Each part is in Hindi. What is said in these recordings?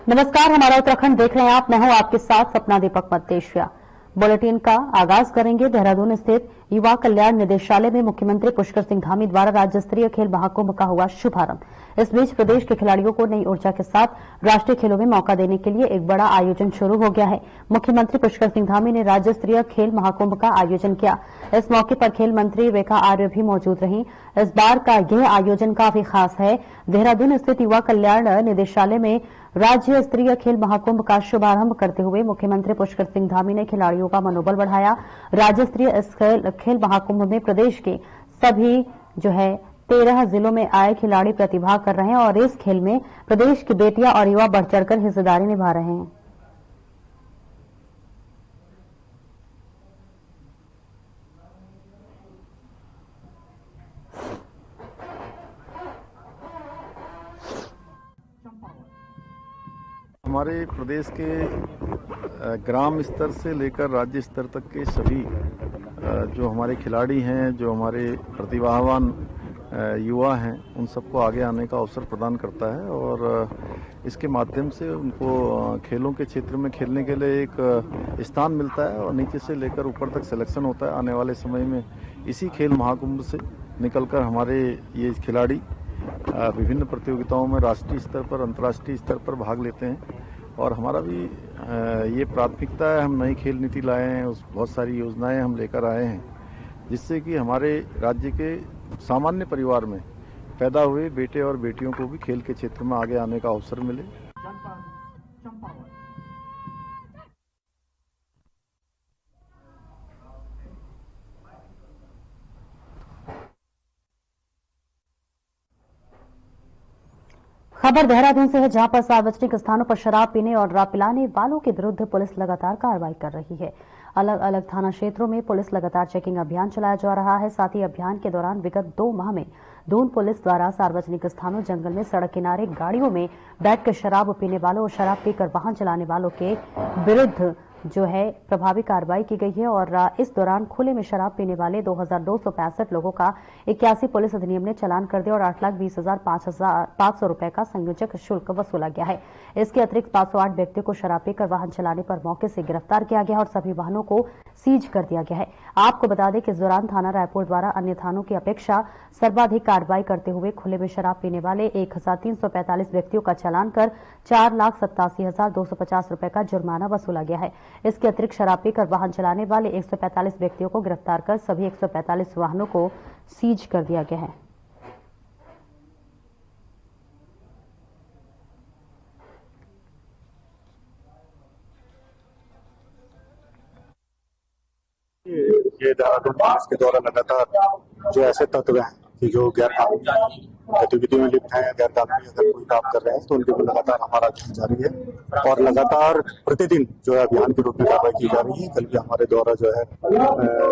नमस्कार, हमारा उत्तराखंड देख रहे हैं आप। मैं हूं आपके साथ सपना दीपक मतेशिया। बुलेटिन का आगाज करेंगे देहरादून स्थित युवा कल्याण निदेशालय में मुख्यमंत्री पुष्कर सिंह धामी द्वारा राज्य स्तरीय खेल महाकुंभ का हुआ शुभारंभ। इस बीच प्रदेश के खिलाड़ियों को नई ऊर्जा के साथ राष्ट्रीय खेलों में मौका देने के लिए एक बड़ा आयोजन शुरू हो गया है। मुख्यमंत्री पुष्कर सिंह धामी ने राज्य स्तरीय खेल महाकुंभ का आयोजन किया। इस मौके पर खेल मंत्री रेखा आर्य भी मौजूद रहीं। इस बार का यह आयोजन काफी खास है। देहरादून स्थित युवा कल्याण निदेशालय में राज्य स्तरीय खेल महाकुंभ का शुभारंभ करते हुए मुख्यमंत्री पुष्कर सिंह धामी ने खिलाड़ियों का मनोबल बढ़ाया। राज्य स्तरीय इस खेल महाकुंभ में प्रदेश के सभी 13 जिलों में आए खिलाड़ी प्रतिभाग कर रहे हैं और इस खेल में प्रदेश की बेटियां और युवा बढ़ चढ़कर हिस्सेदारी निभा रहे हैं। हमारे प्रदेश के ग्राम स्तर से लेकर राज्य स्तर तक के सभी जो हमारे खिलाड़ी हैं, जो हमारे प्रतिभावान युवा हैं, उन सबको आगे आने का अवसर प्रदान करता है और इसके माध्यम से उनको खेलों के क्षेत्र में खेलने के लिए एक स्थान मिलता है और नीचे से लेकर ऊपर तक सिलेक्शन होता है। आने वाले समय में इसी खेल महाकुंभ से निकलकर हमारे ये खिलाड़ी विभिन्न प्रतियोगिताओं में राष्ट्रीय स्तर पर, अंतर्राष्ट्रीय स्तर पर भाग लेते हैं और हमारा भी ये प्राथमिकता है। हम नई खेल नीति लाए हैं, बहुत सारी योजनाएं हम लेकर आए हैं जिससे कि हमारे राज्य के सामान्य परिवार में पैदा हुए बेटे और बेटियों को भी खेल के क्षेत्र में आगे आने का अवसर मिले। खबर देहरादून से है, जहां पर सार्वजनिक स्थानों पर शराब पीने और पिलाने वालों के विरुद्ध पुलिस लगातार कार्रवाई कर रही है। अलग अलग थाना क्षेत्रों में पुलिस लगातार चेकिंग अभियान चलाया जा रहा है। साथ ही अभियान के दौरान विगत 2 माह में दून पुलिस द्वारा सार्वजनिक स्थानों, जंगल में, सड़क किनारे गाड़ियों में बैठकर शराब पीने वालों और शराब पीकर वाहन चलाने वालों के विरुद्ध प्रभावी कार्रवाई की गई है और इस दौरान खुले में शराब पीने वाले 2265 लोगों का 81 पुलिस अधिनियम ने चालान कर दिया और 8,20,500 रुपए का संयोजक शुल्क वसूला गया है। इसके अतिरिक्त 508 व्यक्तियों को शराब पीकर वाहन चलाने पर मौके से गिरफ्तार किया गया और सभी वाहनों को सीज कर दिया गया है। आपको बता दें कि इस दौरान थाना रायपुर द्वारा अन्य थानों की अपेक्षा सर्वाधिक कार्रवाई करते हुए खुले में शराब पीने वाले 1,345 व्यक्तियों का चालान कर 4,87,250 रुपए का जुर्माना वसूला गया है। इसके अतिरिक्त शराब पीकर वाहन चलाने वाले 145 व्यक्तियों को गिरफ्तार कर सभी 145 वाहनों को सीज कर दिया गया है। ये देहरादून पुलिस के द्वारा लगातार जो ऐसे तत्व हैं कि जो गैर कानूनी गतिविधियों में लिप्त हैं, गैर कानूनी अगर कोई काम कर रहे हैं तो उनके ऊपर लगातार हमारा अभियान जारी है और लगातार प्रतिदिन जो है अभियान के रूप में कार्रवाई की जा रही है। कल भी हमारे द्वारा जो है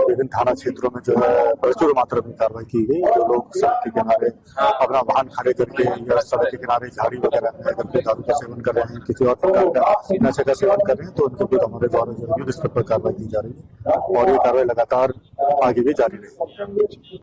विभिन्न थाना क्षेत्रों में जो है प्रचुर मात्रा में कार्रवाई की गई। जो लोग सड़क के किनारे अपना वाहन खड़े करके या सड़क के किनारे झाड़ी वगैरह में अगर कोई दारू का सेवन कर रहे हैं, किसी और प्रकार का नशे का सेवन कर रहे हैं तो उनके ऊपर हमारे द्वारा जो है युद्ध स्तर पर कार्रवाई की जा रही है और ये कार्रवाई लगातार आगे भी जारी रहेगी।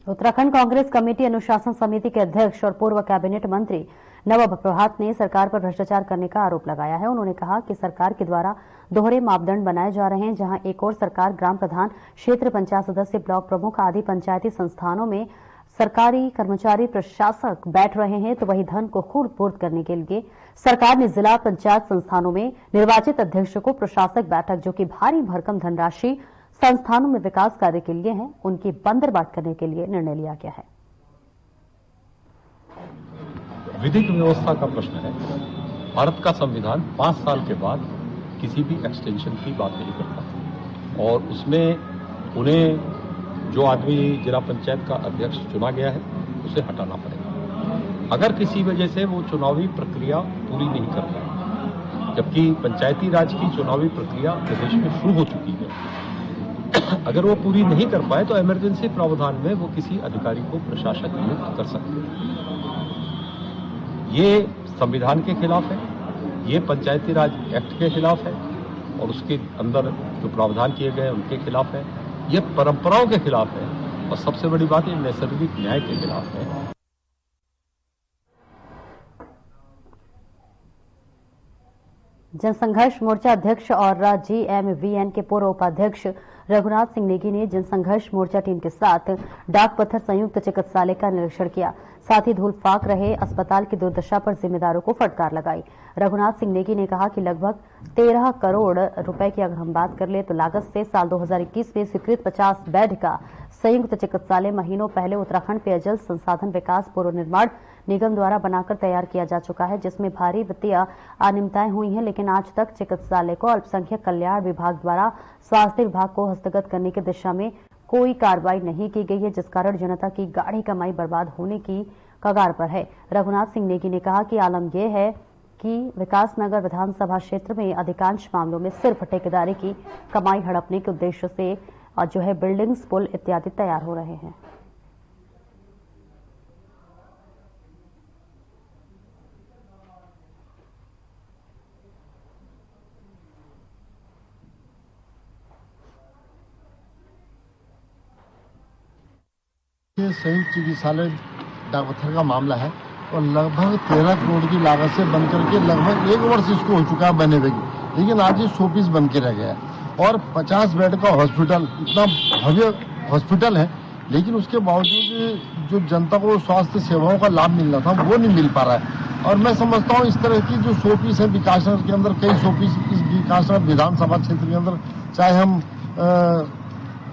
उत्तराखंड कांग्रेस कमेटी अनुशासन समिति के अध्यक्ष और पूर्व कैबिनेट मंत्री नवाब प्रभात ने सरकार पर भ्रष्टाचार करने का आरोप लगाया है। उन्होंने कहा कि सरकार के द्वारा दोहरे मापदंड बनाए जा रहे हैं, जहां एक और सरकार ग्राम प्रधान, क्षेत्र पंचायत सदस्य, ब्लॉक प्रमुख आदि पंचायती संस्थानों में सरकारी कर्मचारी प्रशासक बैठ रहे हैं, तो वही धन को खूब करने के लिए सरकार ने जिला पंचायत संस्थानों में निर्वाचित अध्यक्ष को प्रशासक बैठक, जो कि भारी भरकम धनराशि संस्थानों में विकास कार्य के लिए हैं, उनकी बंदरबाट करने के लिए निर्णय लिया गया है। विधिक व्यवस्था का प्रश्न है। भारत का संविधान 5 साल के बाद किसी भी एक्सटेंशन की बात नहीं करता और उसमें उन्हें जो आदमी जिला पंचायत का अध्यक्ष चुना गया है उसे हटाना पड़ेगा अगर किसी वजह से वो चुनावी प्रक्रिया पूरी नहीं कर पाए, जबकि पंचायती राज की चुनावी प्रक्रिया प्रदेश में शुरू हो चुकी है। अगर वो पूरी नहीं कर पाए तो इमरजेंसी प्रावधान में वो किसी अधिकारी को प्रशासक नियुक्त कर सकते हैं। ये संविधान के खिलाफ है, ये पंचायती राज एक्ट के खिलाफ है और उसके अंदर जो प्रावधान किए गए उनके खिलाफ है, ये परंपराओं के खिलाफ है और सबसे बड़ी बात ये नैसर्गिक न्याय के खिलाफ है। जनसंघर्ष मोर्चा अध्यक्ष और GMVN के पूर्व उपाध्यक्ष रघुनाथ सिंह नेगी ने जनसंघर्ष मोर्चा टीम के साथ डाक पत्थर संयुक्त चिकित्सालय का निरीक्षण किया। साथ ही धूल फाक रहे अस्पताल की दुर्दशा पर जिम्मेदारों को फटकार लगाई। रघुनाथ सिंह नेगी ने कहा कि लगभग 13 करोड़ रुपए की अगर हम बात कर ले तो लागत से साल 2021 में स्वीकृत 50 बेड का संयुक्त चिकित्सालय महीनों पहले उत्तराखंड पेयजल संसाधन विकास पूर्व निर्माण निगम द्वारा बनाकर तैयार किया जा चुका है, जिसमें भारी वित्तीय अनियमितताएं हुई हैं, लेकिन आज तक चिकित्सालय को अल्पसंख्यक कल्याण विभाग द्वारा स्वास्थ्य विभाग को हस्तगत करने की दिशा में कोई कार्रवाई नहीं की गई है, जिस कारण जनता की गाढ़ी कमाई बर्बाद होने की कगार पर है। रघुनाथ सिंह नेगी ने कहा कि आलम यह है कि विकासनगर विधानसभा क्षेत्र में अधिकांश मामलों में सिर्फ ठेकेदारी की कमाई हड़पने के उद्देश्य से जो है बिल्डिंग्स, पुल इत्यादि तैयार हो रहे हैं। संयुक्त चिकित्सालय डाकपत्थर का मामला है और लगभग 13 करोड़ की लागत से बन करके लगभग 1 वर्ष इसको हो चुका है बने हुए, लेकिन आज ये 100 पीस बन के रह गया है और 50 बेड का हॉस्पिटल, इतना भव्य हॉस्पिटल है, लेकिन उसके बावजूद जो जनता को स्वास्थ्य सेवाओं का लाभ मिलना था वो नहीं मिल पा रहा है। और मैं समझता हूँ इस तरह की जो 100 पीस है विकासनगर के अंदर, कई 100 पीस इस विकासनगर विधानसभा क्षेत्र के अंदर, चाहे हम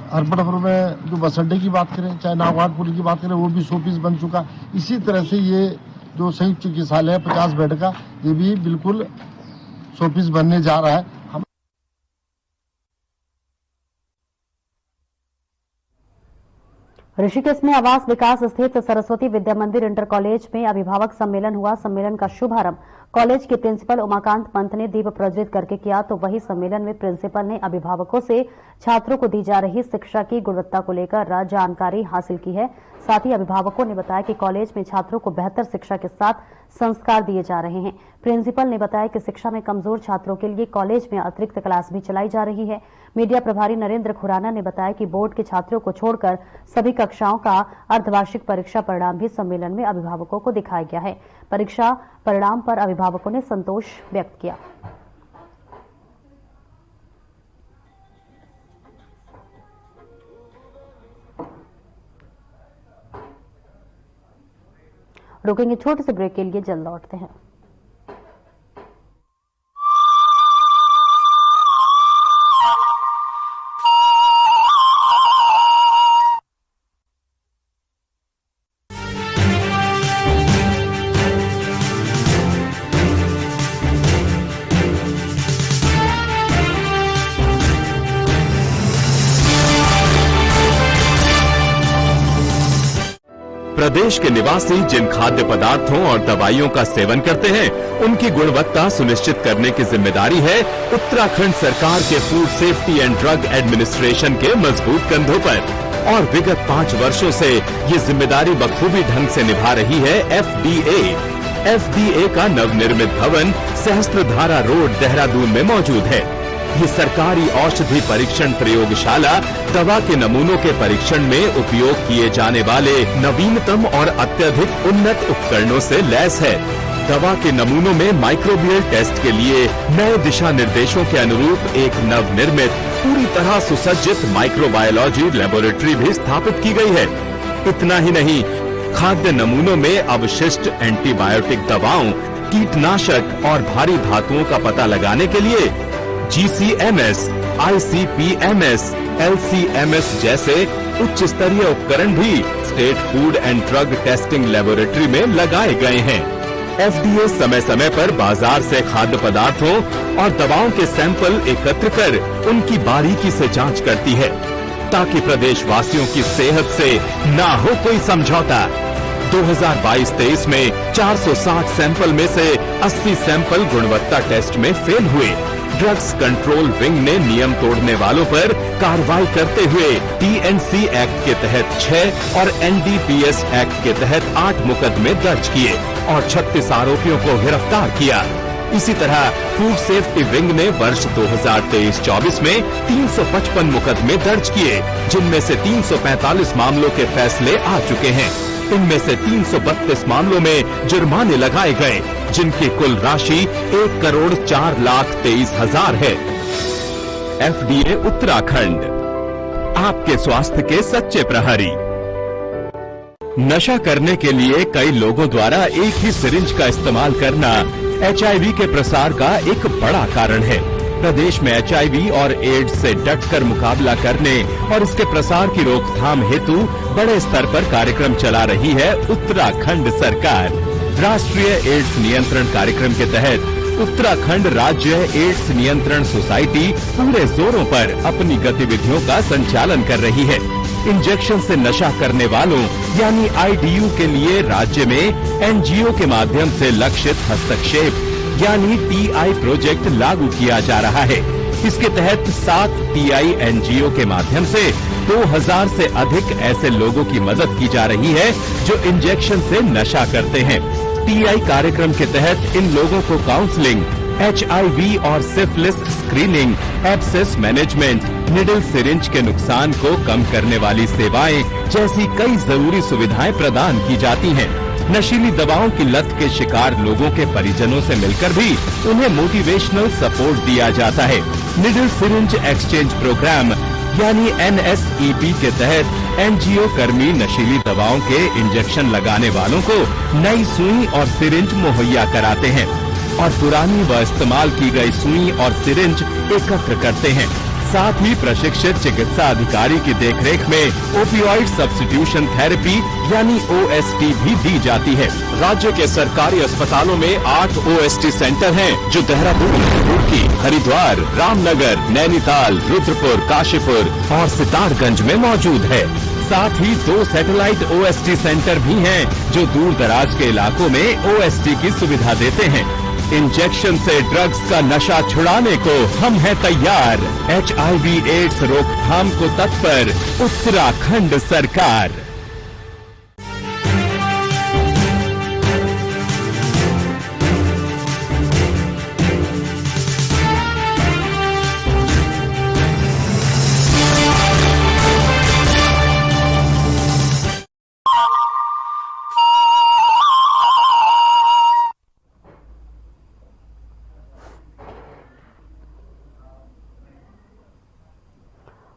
हरपटपुर में जो बस अड्डे की बात करें, चाहे नागवाटपुर की बात करें, वो भी 100 पीस बन चुका। इसी तरह से ये जो संयुक्त चिकित्सालय है 50 बेड का, ये भी बिल्कुल 100 पीस बनने जा रहा है। ऋषिकेश में आवास विकास स्थित सरस्वती विद्या मंदिर इंटर कॉलेज में अभिभावक सम्मेलन हुआ। सम्मेलन का शुभारंभ कॉलेज के प्रिंसिपल उमाकांत पंत ने दीप प्रज्वलित करके किया, तो वही सम्मेलन में प्रिंसिपल ने अभिभावकों से छात्रों को दी जा रही शिक्षा की गुणवत्ता को लेकर जानकारी हासिल की है। साथ ही अभिभावकों ने बताया कि कॉलेज में छात्रों को बेहतर शिक्षा के साथ संस्कार दिए जा रहे हैं। प्रिंसिपल ने बताया कि शिक्षा में कमजोर छात्रों के लिए कॉलेज में अतिरिक्त क्लास भी चलाई जा रही है। मीडिया प्रभारी नरेंद्र खुराना ने बताया कि बोर्ड के छात्रों को छोड़कर सभी कक्षाओं का अर्धवार्षिक परीक्षा परिणाम भी सम्मेलन में अभिभावकों को दिखाया गया है। परीक्षा परिणाम पर अभिभावकों ने संतोष व्यक्त किया। रुकेंगे छोटे से ब्रेक के लिए, जल्द लौटते हैं। प्रदेश के निवासी जिन खाद्य पदार्थों और दवाइयों का सेवन करते हैं, उनकी गुणवत्ता सुनिश्चित करने की जिम्मेदारी है उत्तराखंड सरकार के food safety and drug administration के मजबूत कंधों पर। और विगत 5 वर्षों से ये जिम्मेदारी बखूबी ढंग से निभा रही है FDA। FDA का नवनिर्मित भवन सहस्त्रधारा रोड, देहरादून में मौजूद है। ये सरकारी औषधि परीक्षण प्रयोगशाला दवा के नमूनों के परीक्षण में उपयोग किए जाने वाले नवीनतम और अत्यधिक उन्नत उपकरणों से लैस है। दवा के नमूनों में माइक्रोबियल टेस्ट के लिए नए दिशा निर्देशों के अनुरूप एक नवनिर्मित, पूरी तरह सुसज्जित माइक्रोबायोलॉजी लेबोरेटरी भी स्थापित की गई है। इतना ही नहीं, खाद्य नमूनों में अवशिष्ट एंटीबायोटिक दवाओं, कीटनाशक और भारी धातुओं का पता लगाने के लिए GCMS, ICP-MS, LC-MS जैसे उच्च स्तरीय उपकरण भी state food and drug testing laboratory में लगाए गए हैं। FDA समय समय पर बाजार से खाद्य पदार्थों और दवाओं के सैंपल एकत्र कर उनकी बारीकी से जांच करती है, ताकि प्रदेश वासियों की सेहत से ना हो कोई समझौता। 2022-23 में 460 सैंपल में से 80 सैंपल गुणवत्ता टेस्ट में फेल हुए। ड्रग्स कंट्रोल विंग ने नियम तोड़ने वालों पर कार्रवाई करते हुए TNC एक्ट के तहत 6 और NDPS एक्ट के तहत 8 मुकदमे दर्ज किए। और 36 आरोपियों को गिरफ्तार किया। इसी तरह फूड सेफ्टी विंग ने वर्ष 2023-24 में 355 मुकदमे दर्ज किए, जिनमें से 345 मामलों के फैसले आ चुके हैं। इनमें से 332 मामलों में जुर्माने लगाए गए, जिनकी कुल राशि 1,04,23,000 है। FDA उत्तराखंड, आपके स्वास्थ्य के सच्चे प्रहरी। नशा करने के लिए कई लोगों द्वारा एक ही सिरिंज का इस्तेमाल करना HIV के प्रसार का एक बड़ा कारण है। प्रदेश में HIV और एड्स से डटकर मुकाबला करने और इसके प्रसार की रोकथाम हेतु बड़े स्तर पर कार्यक्रम चला रही है उत्तराखंड सरकार। राष्ट्रीय एड्स नियंत्रण कार्यक्रम के तहत उत्तराखंड राज्य एड्स नियंत्रण सोसाइटी पूरे जोरों पर अपनी गतिविधियों का संचालन कर रही है। इंजेक्शन से नशा करने वालों यानी IDU के लिए राज्य में NGO के माध्यम से लक्षित हस्तक्षेप यानी TI प्रोजेक्ट लागू किया जा रहा है। इसके तहत 7 TI NGO के माध्यम से 2000 से अधिक ऐसे लोगों की मदद की जा रही है जो इंजेक्शन से नशा करते हैं। TI कार्यक्रम के तहत इन लोगों को काउंसलिंग, HIV और syphilis screening, abscess management, needle syringe के नुकसान को कम करने वाली सेवाएं जैसी कई जरूरी सुविधाएं प्रदान की जाती हैं। नशीली दवाओं की लत के शिकार लोगों के परिजनों से मिलकर भी उन्हें मोटिवेशनल सपोर्ट दिया जाता है। निडल सिरिंज एक्सचेंज प्रोग्राम यानी NSEP के तहत NGO कर्मी नशीली दवाओं के इंजेक्शन लगाने वालों को नई सुई और सिरिंज मुहैया कराते हैं और पुरानी व इस्तेमाल की गई सुई और सिरिंज एकत्र करते हैं। साथ ही प्रशिक्षित चिकित्सा अधिकारी की देखरेख में ओपियोइड सब्स्टिट्यूशन थेरेपी यानी OST भी दी जाती है। राज्य के सरकारी अस्पतालों में 8 OST सेंटर हैं, जो देहरादून, रुड़की, हरिद्वार, रामनगर, नैनीताल, रुद्रपुर, काशीपुर और सितारगंज में मौजूद है। साथ ही 2 सैटेलाइट OST सेंटर भी हैं, जो दूर दराज के इलाकों में OST की सुविधा देते हैं। इंजेक्शन से ड्रग्स का नशा छुड़ाने को हम हैं तैयार। HIV एड्स रोकथाम को तत्पर उत्तराखंड सरकार।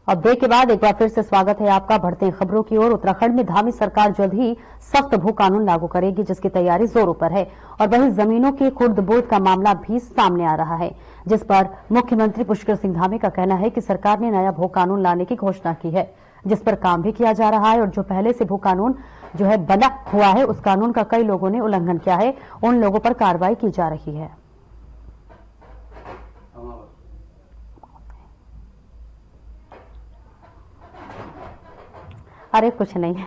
और ब्रेक के बाद एक बार फिर से स्वागत है आपका। बढ़ते हैं खबरों की ओर। उत्तराखंड में धामी सरकार जल्द ही सख्त भू कानून लागू करेगी, जिसकी तैयारी जोरों पर है। और वहीं जमीनों के खुर्द-बुर्द का मामला भी सामने आ रहा है, जिस पर मुख्यमंत्री पुष्कर सिंह धामी का कहना है कि सरकार ने नया भू कानून लाने की घोषणा की है, जिस पर काम भी किया जा रहा है। और जो पहले से भू कानून जो है बना हुआ है, उस कानून का कई लोगों ने उल्लंघन किया है, उन लोगों पर कार्रवाई की जा रही है। अरे कुछ नहीं है।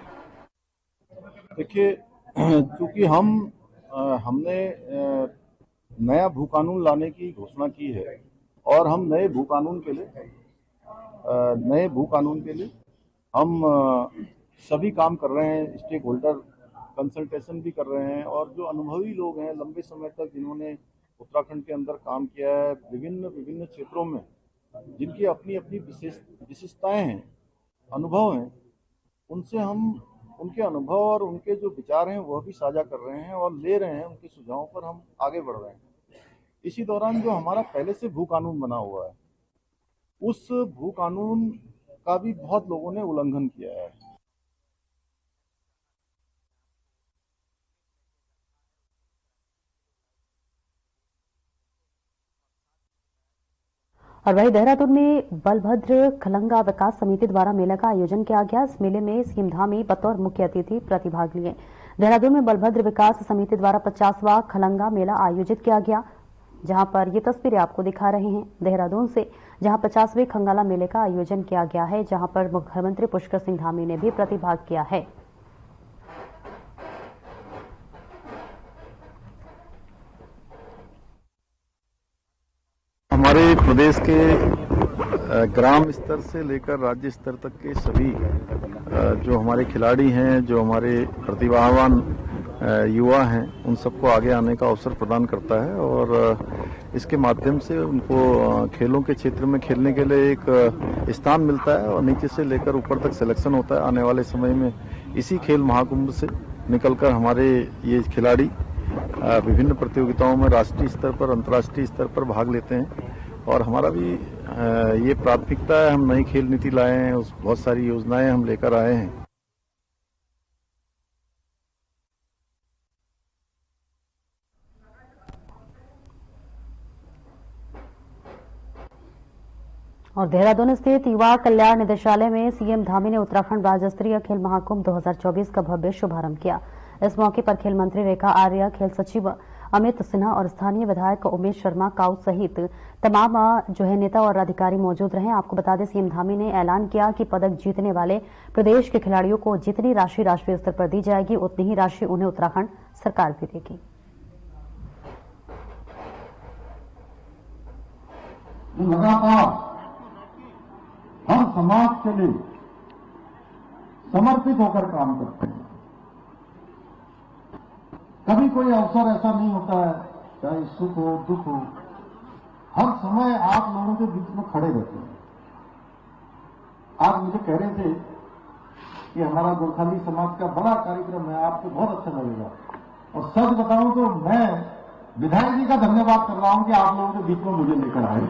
देखिए, क्योंकि हमने नया भू कानून लाने की घोषणा की है और हम नए भू कानून के लिए हम सभी काम कर रहे हैं। स्टेक होल्डर कंसल्टेशन भी कर रहे हैं और जो अनुभवी लोग हैं लंबे समय तक जिन्होंने उत्तराखंड के अंदर काम किया है विभिन्न क्षेत्रों में, जिनकी अपनी अपनी विशेषताएं हैं, अनुभव हैं, उनसे हम उनके अनुभव और उनके जो विचार हैं वह भी साझा कर रहे हैं और ले रहे हैं। उनके सुझावों पर हम आगे बढ़ रहे हैं। इसी दौरान जो हमारा पहले से भू कानून बना हुआ है, उस भू कानून का भी बहुत लोगों ने उल्लंघन किया है। और वहीं देहरादून में बलभद्र खलंगा विकास समिति द्वारा मेला का आयोजन किया गया। इस मेले में सीएम धामी बतौर मुख्य अतिथि प्रतिभाग लिए। देहरादून में बलभद्र विकास समिति द्वारा 50वां खलंगा मेला आयोजित किया गया, जहां पर ये तस्वीरें आपको दिखा रहे हैं देहरादून से, जहां 50वें खंगाला मेले का आयोजन किया गया है, जहां पर मुख्यमंत्री पुष्कर सिंह धामी ने भी प्रतिभाग किया है। हमारे प्रदेश के ग्राम स्तर से लेकर राज्य स्तर तक के सभी जो हमारे खिलाड़ी हैं, जो हमारे प्रतिभावान युवा हैं उन सबको आगे आने का अवसर प्रदान करता है और इसके माध्यम से उनको खेलों के क्षेत्र में खेलने के लिए एक स्थान मिलता है और नीचे से लेकर ऊपर तक सिलेक्शन होता है। आने वाले समय में इसी खेल महाकुंभ से निकलकर हमारे ये खिलाड़ी विभिन्न प्रतियोगिताओं में राष्ट्रीय स्तर पर, अंतर्राष्ट्रीय स्तर पर भाग लेते हैं और हमारा भी ये प्राथमिकता है। हम नई खेल नीति लाए हैं, बहुत सारी योजनाएं हम लेकर आए हैं। और देहरादून स्थित युवा कल्याण निदेशालय में सीएम धामी ने उत्तराखंड राज्य स्तरीय खेल महाकुंभ 2024 का भव्य शुभारंभ किया। इस मौके पर खेल मंत्री रेखा आर्य, खेल सचिव अमित सिन्हा और स्थानीय विधायक उमेश शर्मा काऊ सहित तमाम नेता और अधिकारी मौजूद रहे। आपको बता दें, सीएम धामी ने ऐलान किया कि पदक जीतने वाले प्रदेश के खिलाड़ियों को जितनी राशि राष्ट्रीय स्तर पर दी जाएगी उतनी ही राशि उन्हें उत्तराखंड सरकार भी देगी। लगातार हम समाज के लिए समर्पित होकर काम करते हैं। कभी कोई अवसर ऐसा नहीं होता है, चाहे सुख हो दुख हो, हर समय आप लोगों के बीच में खड़े रहते हैं। आप मुझे कह रहे थे कि हमारा गोरखाली समाज का बड़ा कार्यक्रम है, आपको बहुत अच्छा लगेगा। और सच बताऊं तो मैं विधायक जी का धन्यवाद कर रहा हूं कि आप लोगों के बीच में मुझे लेकर आए।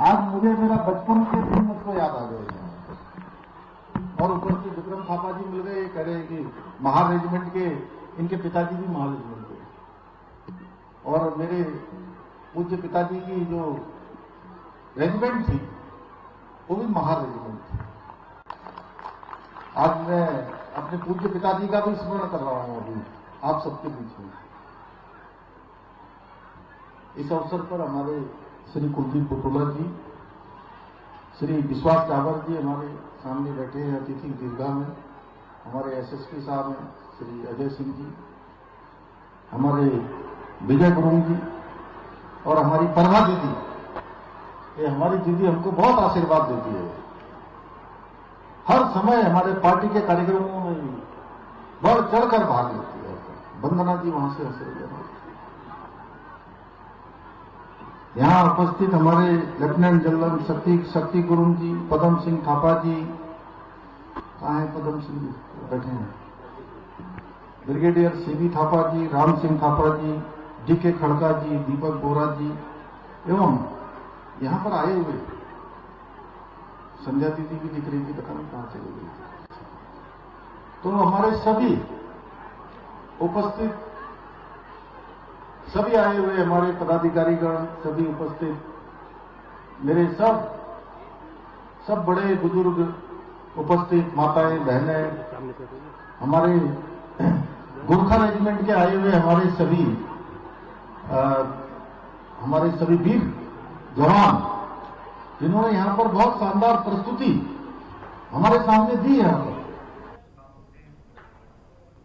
आज मुझे मेरा बचपन के दिन मुझको याद आ गए और ऊपर से विक्रम थापा जी मिल गए। ये कह रहे हैं कि महार रेजिमेंट के, इनके पिताजी भी महार रेजिमेंट के और मेरे पूज्य पिताजी की जो रेजिमेंट थी वो भी महार रेजिमेंट थी। आज मैं अपने पूज्य पिताजी का भी स्मरण कर रहा हूं अभी आप सबके बीच में। इस अवसर पर हमारे श्री कुलदीप बुटोला जी, श्री विश्वास डावर जी हमारे सामने बैठे हैं अतिथि दीर्घा में, हमारे एसएसपी साहब हैं श्री अजय सिंह जी, हमारे विजय गुरुंग जी और हमारी परमा दीदी। ये हमारी दीदी हमको बहुत आशीर्वाद देती है, हर समय हमारे पार्टी के कार्यक्रमों में बढ़ चढ़कर भाग लेती है। वंदना जी वहां से हंस रही है। यहां उपस्थित हमारे लेफ्टिनेंट जनरल शक्ति गुरुंग जी, पदम सिंह थापा जी, कहाँ है पदम सिंह जी, बैठे हैं, ब्रिगेडियर सीबी थापा जी, राम सिंह थापा जी, डीके खड़का जी, दीपक बोरा जी एवं यहां पर आए हुए संध्या दीदी भी दिख रही थी, पता नहीं कहां चली गई। तो हमारे सभी उपस्थित, सभी आए हुए हमारे पदाधिकारीगण, सभी उपस्थित, मेरे सब बड़े बुजुर्ग उपस्थित, माताएं बहनें, हमारे गोरखा रेजिमेंट के आए हुए हमारे सभी वीर जवान, जिन्होंने यहां पर बहुत शानदार प्रस्तुति हमारे सामने दी है।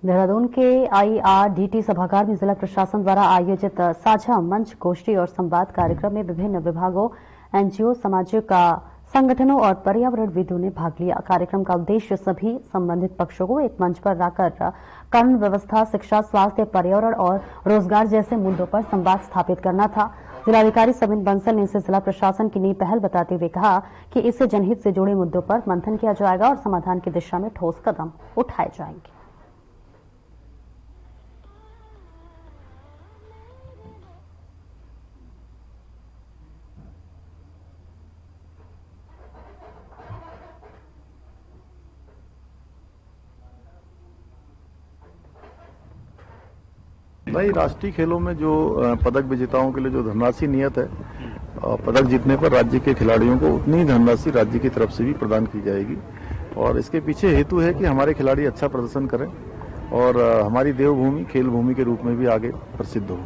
देहरादून के IRDT सभागार में जिला प्रशासन द्वारा आयोजित साझा मंच, गोष्ठी और संवाद कार्यक्रम में विभिन्न विभागों, NGO, सामाजिक संगठनों और पर्यावरणविदों ने भाग लिया। कार्यक्रम का उद्देश्य सभी संबंधित पक्षों को एक मंच पर लाकर कानून व्यवस्था, शिक्षा, स्वास्थ्य, पर्यावरण और रोजगार जैसे मुद्दों पर संवाद स्थापित करना था। जिलाधिकारी सविन बंसल ने इसे जिला प्रशासन की नई पहल बताते हुए कहा कि इससे जनहित से जुड़े मुद्दों पर मंथन किया जाएगा और समाधान की दिशा में ठोस कदम उठाए जाएंगे। नई राष्ट्रीय खेलों में जो पदक विजेताओं के लिए जो धनराशि नियत है, पदक जीतने पर राज्य के खिलाड़ियों को उतनी धनराशि राज्य की तरफ से भी प्रदान की जाएगी। और इसके पीछे हेतु है कि हमारे खिलाड़ी अच्छा प्रदर्शन करें और हमारी देवभूमि खेल भूमि के रूप में भी आगे प्रसिद्ध हो।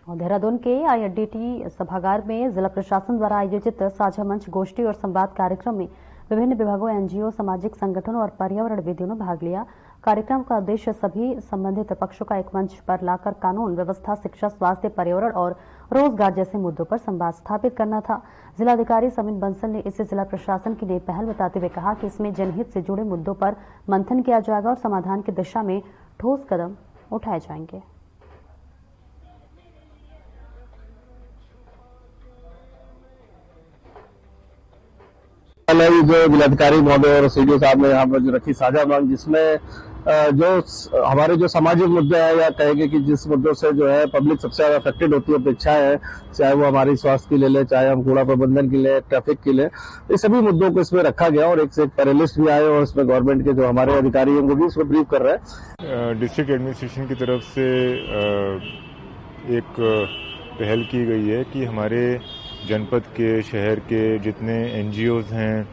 और देहरादून के IRDT सभागार में जिला प्रशासन द्वारा आयोजित साझा मंच, गोष्ठी और संवाद कार्यक्रम में विभिन्न विभागों, NGO, सामाजिक संगठनों और पर्यावरणविदों ने भाग लिया। कार्यक्रम का उद्देश्य सभी संबंधित पक्षों का एक मंच पर लाकर कानून व्यवस्था, शिक्षा, स्वास्थ्य, पर्यावरण और रोजगार जैसे मुद्दों पर संवाद स्थापित करना था। जिलाधिकारी समीन बंसल ने इसे जिला प्रशासन की नई पहल बताते हुए कहा कि इसमें जनहित से जुड़े मुद्दों पर मंथन किया जाएगा और समाधान की दिशा में ठोस कदम उठाए जाएंगे। जो जिलाधिकारी महोदय और सीडीओ साहब ने यहाँ पर जो रखी साझा मांग, जिसमें जो हमारे जो सामाजिक मुद्दे हैं या कहेंगे कि जिस मुद्दों से जो है पब्लिक सबसे ज्यादा अफेक्टेड होती है, अपेक्षाएं है, चाहे वो हमारी स्वास्थ्य की ले ले, चाहे हम कूड़ा प्रबंधन की ले, ट्रैफिक की ले, ये सभी मुद्दों को इसमें रखा गया और एक से एक पैनलिस्ट भी आए और इसमें गवर्नमेंट के जो हमारे अधिकारी हैं वो भी इसको ब्रीफ कर रहे हैं। डिस्ट्रिक्ट एडमिनिस्ट्रेशन की तरफ से एक पहल की गई है कि हमारे जनपद के, शहर के जितने एनजीओज हैं,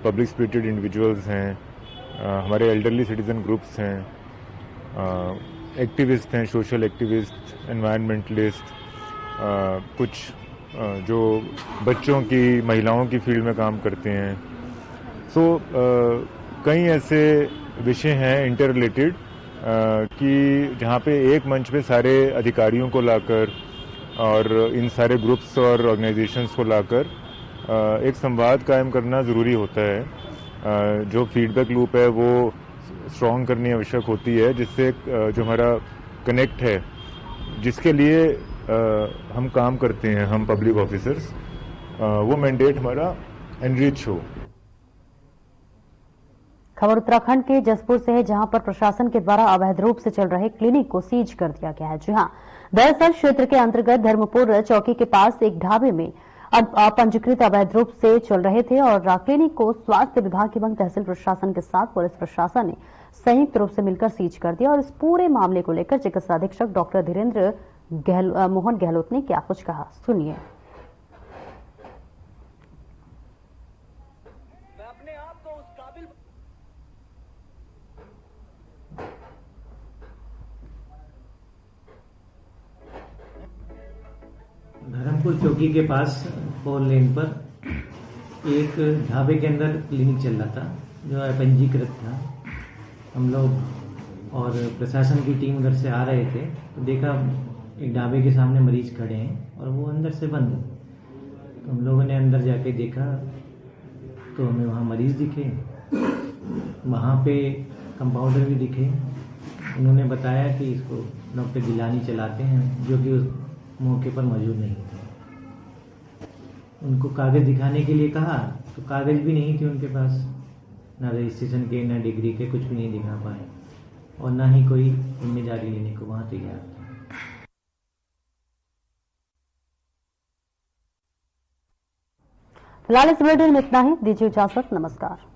पब्लिक स्पिरिटेड इंडिविजुअल्स हैं, हमारे एल्डरली सिटीजन ग्रुप्स हैं, एक्टिविस्ट हैं, सोशल एक्टिविस्ट, एनवायरमेंटलिस्ट, कुछ जो बच्चों की, महिलाओं की फील्ड में काम करते हैं। कई ऐसे विषय हैं इंटर रिलेटेड कि जहाँ पे एक मंच पे सारे अधिकारियों को लाकर और इन सारे ग्रुप्स और ऑर्गेनाइजेशंस को लाकर एक संवाद कायम करना ज़रूरी होता है। जो फीडबैक लूप है वो स्ट्रॉन्ग करनी आवश्यक होती है, जिससे जो हमारा कनेक्ट है, जिसके लिए हम काम करते हैं, हम पब्लिक ऑफिसर्स, वो मैंडेट हमारा एनरिच हो। खबर उत्तराखंड के जसपुर से है, जहां पर प्रशासन के द्वारा अवैध रूप से चल रहे क्लिनिक को सीज कर दिया गया है। जी हां, दरअसल क्षेत्र के अंतर्गत धर्मपुर चौकी के पास एक ढाबे में अपंजीकृत अवैध रूप से चल रहे थे और क्लिनिक को स्वास्थ्य विभाग एवं तहसील प्रशासन के साथ पुलिस प्रशासन ने संयुक्त रूप से मिलकर सीज कर दिया। और इस पूरे मामले को लेकर चिकित्सा अधीक्षक डॉक्टर धीरेन्द्र मोहन गहलोत ने क्या कुछ कहा, सुनिए। धर्मपुर चौकी के पास 4 लेन पर एक ढाबे के अंदर क्लिनिक चल रहा था जो अपंजीकृत था। हम लोग और प्रशासन की टीम उधर से आ रहे थे तो देखा एक ढाबे के सामने मरीज खड़े हैं और वो अंदर से बंद है। तो हम लोगों ने अंदर जाके देखा तो हमें वहाँ मरीज दिखे, वहाँ पे कंपाउंडर भी दिखे। उन्होंने बताया कि इसको डॉक्टर गिलानी चलाते हैं, जो कि उस मौके पर मौजूद नहीं थे। उनको कागज दिखाने के लिए कहा तो कागज भी नहीं थे उनके पास, ना रजिस्ट्रेशन के, ना डिग्री के, कुछ भी नहीं दिखा पाए और ना ही कोई जिम्मेदारी लेने को वहाँ तैयार था। फिलहाल इस बुलेटिन में इतना ही, दीजिए इजाजत, नमस्कार।